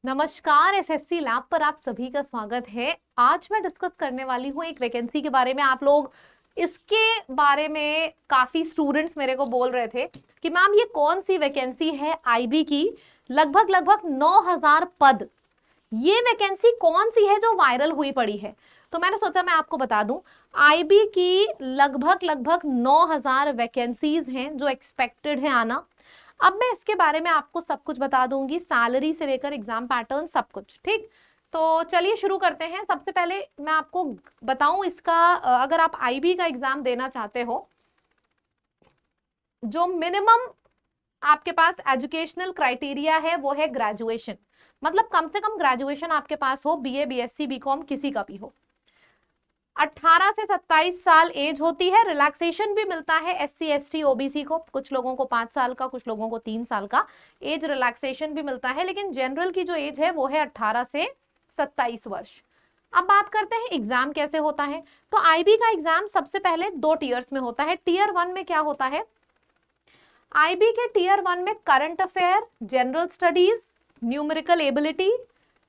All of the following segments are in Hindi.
नमस्कार। एसएससी लैब पर आप सभी का स्वागत है। आज मैं डिस्कस करने वाली हूँ एक वैकेंसी के बारे में। आप लोग इसके बारे में काफी स्टूडेंट्स मेरे को बोल रहे थे कि मैम ये कौन सी वैकेंसी है आईबी की, लगभग 9000 पद, ये वैकेंसी कौन सी है जो वायरल हुई पड़ी है। तो मैंने सोचा मैं आपको बता दूं, आईबी की लगभग 9000 वैकेंसीज हैं जो एक्सपेक्टेड है आना। अब मैं इसके बारे में आपको सब कुछ बता दूंगी, सैलरी से लेकर एग्जाम पैटर्न सब कुछ। ठीक, तो चलिए शुरू करते हैं। सबसे पहले मैं आपको बताऊं इसका, अगर आप आईबी का एग्जाम देना चाहते हो, जो मिनिमम आपके पास एजुकेशनल क्राइटेरिया है वो है ग्रेजुएशन। मतलब कम से कम ग्रेजुएशन आपके पास हो, बीए, बीएससी, बीकॉम, किसी का भी हो। 18 से 27 साल एज होती है। रिलैक्सेशन भी मिलता है एससी, एसटी, ओबीसी को, कुछ लोगों को 5 साल का, कुछ लोगों को 3 साल का एज रिलैक्सेशन भी मिलता है। लेकिन जनरल की जो एज है वो है 18 से 27 वर्ष। अब बात करते हैं एग्जाम कैसे होता है। तो आईबी का एग्जाम सबसे पहले 2 टीयर्स में होता है। टीयर 1 में क्या होता है, आईबी के टीयर 1 में current affair, general studies, numerical ability,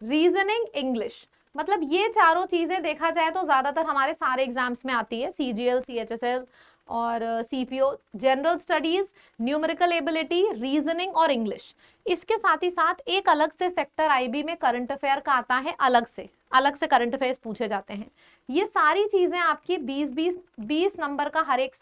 reasoning, English, मतलब ये चारों चीजें देखा जाए तो ज्यादातर हमारे सारे एग्जाम्स में आती है, सीजीएल, सीएचएसएल और CPO. General studies, numerical ability, reasoning और इंग्लिश। इसके साथ ही साथ एक अलग से सेक्टर आईबी में करंट अफेयर का आता है, अलग से करंट अफेयर्स पूछे जाते हैं। ये सारी चीजें आपकी 20 नंबर का, हर एक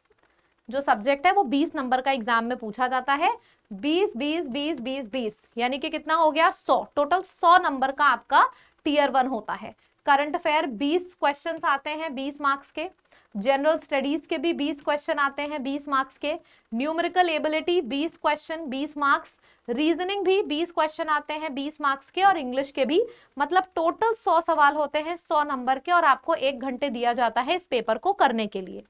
जो सब्जेक्ट है वो 20 नंबर का एग्जाम में पूछा जाता है। 20 यानी कि कितना हो गया, 100, टोटल 100 नंबर का आपका टीयर 1 होता है। करंट अफेयर 20 क्वेश्चंस आते हैं 20 मार्क्स के। जनरल स्टडीज के भी 20 क्वेश्चन आते हैं 20 मार्क्स के। Numerical ability 20 question 20 marks. Reasoning भी 20 क्वेश्चन आते हैं 20 मार्क्स के, और इंग्लिश के भी। मतलब टोटल 100 सवाल होते हैं 100 नंबर के, और आपको 1 घंटे दिया जाता है इस पेपर को करने के लिए।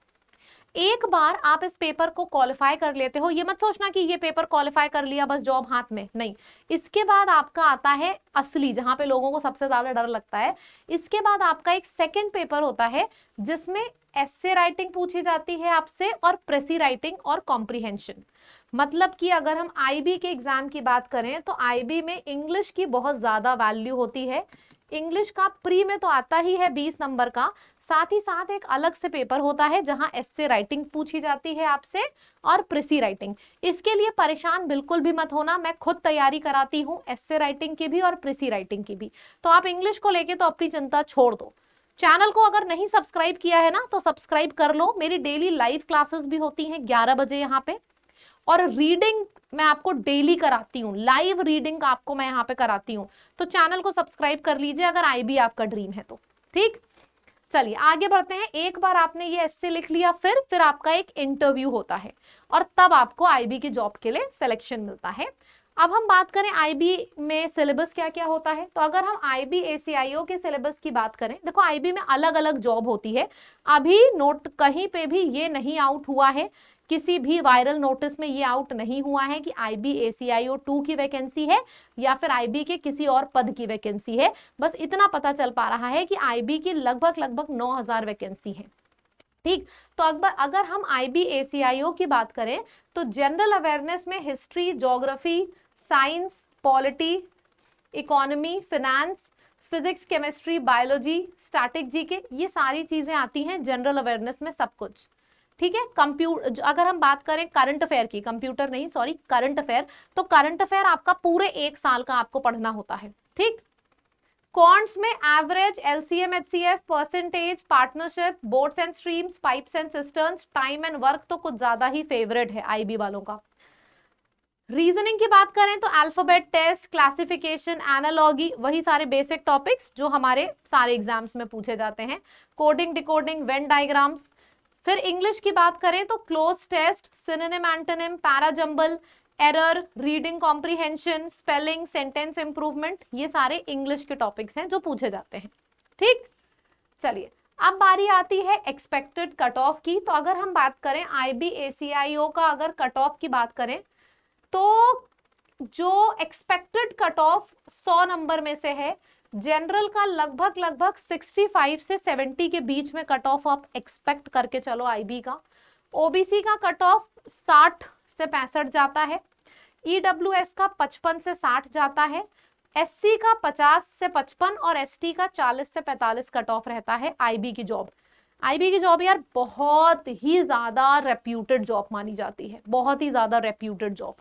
एक बार आप इस पेपर को क्वालिफाई कर लेते हो, ये मत सोचना कि ये पेपर क्वालिफाई कर लिया बस जॉब हाथ में, नहीं। इसके बाद आपका आता है असली, जहां पे लोगों को सबसे ज्यादा डर लगता है। इसके बाद आपका एक सेकंड पेपर होता है जिसमें एस्से राइटिंग पूछी जाती है आपसे, और प्रेसी राइटिंग और कॉम्प्रिहेंशन। मतलब कि अगर हम आईबी के एग्जाम की बात करें तो आईबी में इंग्लिश की बहुत ज्यादा वैल्यू होती है। इंग्लिश का प्री में तो आता ही है 20 नंबर का, साथ ही साथ एक अलग से पेपर होता है जहां एस्से राइटिंग पूछी जाती है आपसे, और प्रेसी राइटिंग। इसके लिए परेशान बिल्कुल भी मत होना, मैं खुद तैयारी कराती हूँ एस्से राइटिंग की भी और प्रेसी राइटिंग की भी। तो आप इंग्लिश को लेके तो अपनी चिंता छोड़ दो। चैनल को अगर नहीं सब्सक्राइब किया है ना तो सब्सक्राइब कर लो। मेरी डेली लाइव क्लासेस भी होती हैं 11 बजे यहाँ पे, और रीडिंग मैं आपको डेली कराती हूँ, लाइव रीडिंग आपको मैं यहाँ पे कराती हूँ। तो चैनल को सब्सक्राइब कर लीजिए अगर आईबी आपका ड्रीम है तो। ठीक, चलिए आगे बढ़ते हैं। एक बार आपने ये एस्से लिख लिया, फिर आपका एक इंटरव्यू होता है, और तब आपको आईबी की जॉब के लिए सिलेक्शन मिलता है। अब हम बात करें आईबी में सिलेबस क्या क्या होता है। तो अगर हम आईबी एसीआईओ के सिलेबस की बात करें, देखो आईबी में अलग अलग जॉब होती है। अभी नोट कहीं पे भी ये नहीं आउट हुआ है, किसी भी वायरल नोटिस में ये आउट नहीं हुआ है कि आईबी एसीआईओ 2 की वैकेंसी है या फिर आईबी के किसी और पद की वैकेंसी है। बस इतना पता चल पा रहा है कि आईबी की लगभग 9000 वैकेंसी है। ठीक, तो अगर हम आईबी एसीआईओ की बात करें तो जनरल अवेयरनेस में history, geography, science, polity, economy, finance, physics, chemistry, biology, static, GK, ये सारी चीजें आती हैं जनरल अवेयरनेस में, सब कुछ। ठीक है। कंप्यूटर, अगर हम बात करें करंट अफेयर की, कंप्यूटर नहीं सॉरी, करंट अफेयर, तो करंट अफेयर आपका पूरे 1 साल का आपको पढ़ना होता है। ठीक, कॉन्ट्स में average, LCM, HCF, percentage, partnership, boats and streams, pipes and cisterns, time and work तो कुछ ज्यादा ही फेवरेट है आईबी वालों का। रीजनिंग की बात करें तो अल्फाबेट टेस्ट, क्लासिफिकेशन, एनालॉगी, वही सारे बेसिक टॉपिक्स जो हमारे सारे एग्जाम्स में पूछे जाते हैं। Coding, decoding, Venn diagrams. फिर इंग्लिश की बात करें तो cloze test, synonym, antonym, parajumble, error, reading comprehension, spelling, sentence improvement, ये सारे इंग्लिश के टॉपिक्स हैं जो पूछे जाते हैं। ठीक, चलिए अब बारी आती है एक्सपेक्टेड कट ऑफ की। तो अगर हम बात करें आईबी एसीआईओ का, अगर कट ऑफ की बात करें तो जो एक्सपेक्टेड कट ऑफ 100 नंबर में से है, जनरल का लगभग 65 से 70 के बीच में कट ऑफ आप एक्सपेक्ट करके चलो आईबी का। ओबीसी का कट ऑफ 60 से 65 जाता है। ईडब्ल्यूएस का 55 से 60 जाता है। एससी का 50 से 55 और एसटी का 40 से 45 कट ऑफ रहता है आईबी की जॉब। आईबी की जॉब यार बहुत ही ज्यादा रेप्यूटेड जॉब मानी जाती है, बहुत ही ज्यादा रेप्यूटेड जॉब।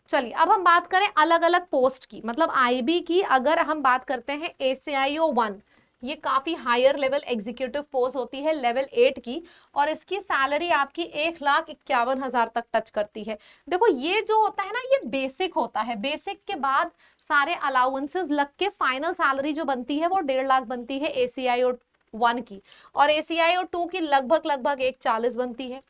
चलिए अब हम बात करें अलग अलग पोस्ट की, मतलब आईबी की अगर हम बात करते हैं ACIO 1, ये काफी हायर लेवल एग्जीक्यूटिव पोस्ट होती है लेवल 8 की, और इसकी सैलरी आपकी 1,51,000 तक टच करती है। देखो ये जो होता है ना ये बेसिक होता है, बेसिक के बाद सारे अलाउंसेस लग के फाइनल सैलरी जो बनती है वो 1.5 लाख बनती है ACIO 1 की, और ACIO 2 की लगभग 1,40 बनती है।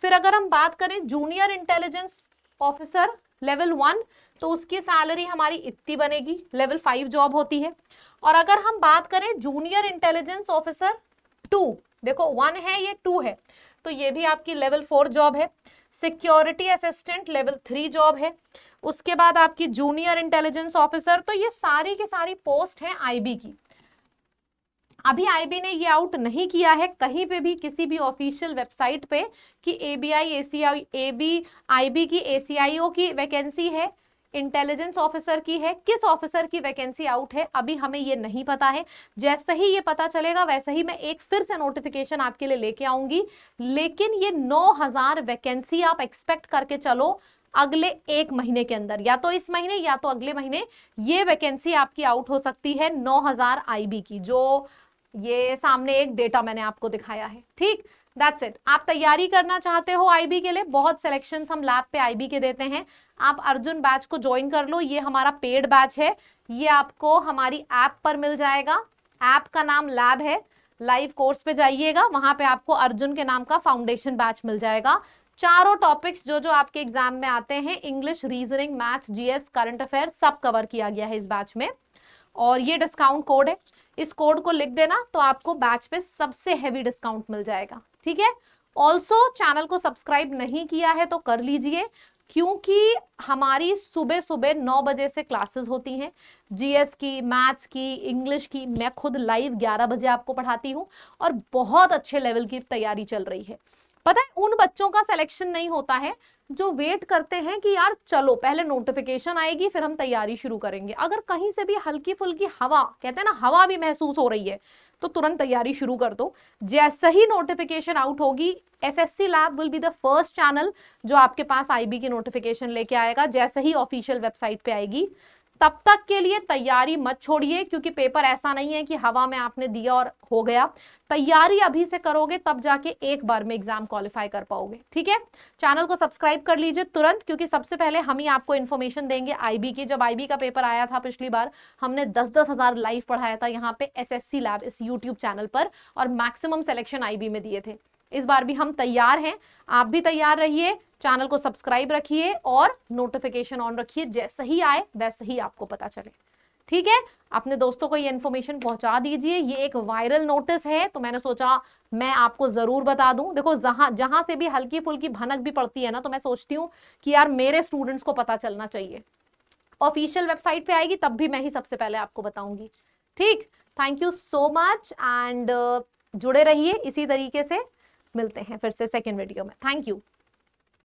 फिर अगर हम बात करें जूनियर इंटेलिजेंस ऑफिसर लेवल 1, तो उसकी सैलरी हमारी इतनी बनेगी, लेवल 5 जॉब होती है। और अगर हम बात करें जूनियर इंटेलिजेंस ऑफिसर 2, देखो 1 है ये 2 है, तो ये भी आपकी लेवल 4 जॉब है। सिक्योरिटी असिस्टेंट लेवल 3 जॉब है। उसके बाद आपकी जूनियर इंटेलिजेंस ऑफिसर, तो ये सारी की सारी पोस्ट है आईबी की। अभी आईबी ने ये आउट नहीं किया है कहीं पे भी किसी भी ऑफिशियल वेबसाइट पे कि आईबी की ACIO की वैकेंसी है, इंटेलिजेंस ऑफिसर की है, किस ऑफिसर की वैकेंसी आउट है अभी हमें ये नहीं पता है। जैसे ही ये पता चलेगा वैसे ही मैं एक फिर से नोटिफिकेशन आपके लिए लेके आऊंगी। लेकिन ये 9,000 वैकेंसी आप एक्सपेक्ट करके चलो अगले 1 महीने के अंदर, या तो इस महीने या तो अगले महीने ये वैकेंसी आपकी आउट हो सकती है 9,000 आईबी की, जो ये सामने एक डेटा मैंने आपको दिखाया है। ठीक, दैट्स इट। आप तैयारी करना चाहते हो आईबी के लिए, बहुत सिलेक्शंस हम लैब पे आईबी के देते हैं, आप अर्जुन बैच को ज्वाइन कर लो, ये हमारा पेड बैच है, ये आपको हमारी ऐप पर मिल जाएगा। ऐप का नाम लैब है, लाइव कोर्स पे जाइएगा, वहां पे आपको अर्जुन के नाम का फाउंडेशन बैच मिल जाएगा। चारों टॉपिक्स जो जो आपके एग्जाम में आते हैं, English, reasoning, maths, GS, current affair, सब कवर किया गया है इस बैच में। और ये डिस्काउंट कोड है, इस कोड को लिख देना तो आपको बैच पे सबसे हेवी डिस्काउंट मिल जाएगा। ठीक है, ऑल्सो चैनल को सब्सक्राइब नहीं किया है तो कर लीजिए, क्योंकि हमारी सुबह सुबह 9 बजे से क्लासेस होती हैं, जीएस की, मैथ्स की, इंग्लिश की। मैं खुद लाइव 11 बजे आपको पढ़ाती हूँ और बहुत अच्छे लेवल की तैयारी चल रही है। पता है उन बच्चों का सिलेक्शन नहीं होता है जो वेट करते हैं कि यार चलो पहले नोटिफिकेशन आएगी फिर हम तैयारी शुरू करेंगे। अगर कहीं से भी हल्की फुल्की हवा, कहते हैं ना हवा भी महसूस हो रही है, तो तुरंत तैयारी शुरू कर दो। जैसे ही नोटिफिकेशन आउट होगी, SSC lab will be the first channel जो आपके पास आईबी की नोटिफिकेशन लेके आएगा, जैसे ही ऑफिशियल वेबसाइट पे आएगी। तब तक के लिए तैयारी मत छोड़िए, क्योंकि पेपर ऐसा नहीं है कि हवा में आपने दिया और हो गया। तैयारी अभी से करोगे तब जाके एक बार में एग्जाम क्वालिफाई कर पाओगे। ठीक है, चैनल को सब्सक्राइब कर लीजिए तुरंत, क्योंकि सबसे पहले हम ही आपको इन्फॉर्मेशन देंगे आईबी की। जब आईबी का पेपर आया था पिछली बार, हमने 10-10 हजार लाइव पढ़ाया था यहाँ पे एसएससी लैब इस यूट्यूब चैनल पर, और मैक्सिमम सिलेक्शन आईबी में दिए थे। इस बार भी हम तैयार हैं, आप भी तैयार रहिए। चैनल को सब्सक्राइब रखिए और नोटिफिकेशन ऑन रखिए, जैसे ही आए वैसे ही आपको पता चले। ठीक है, अपने दोस्तों को ये इन्फॉर्मेशन पहुंचा दीजिए। ये एक वायरल नोटिस है तो मैंने सोचा मैं आपको जरूर बता दूं। देखो जहां से भी हल्की फुल्की भनक भी पड़ती है ना, तो मैं सोचती हूँ कि यार मेरे स्टूडेंट्स को पता चलना चाहिए। ऑफिशियल वेबसाइट पे आएगी तब भी मैं ही सबसे पहले आपको बताऊंगी। ठीक, thank you so much and जुड़े रहिए इसी तरीके से। मिलते हैं फिर से सेकेंड वीडियो में। Thank you.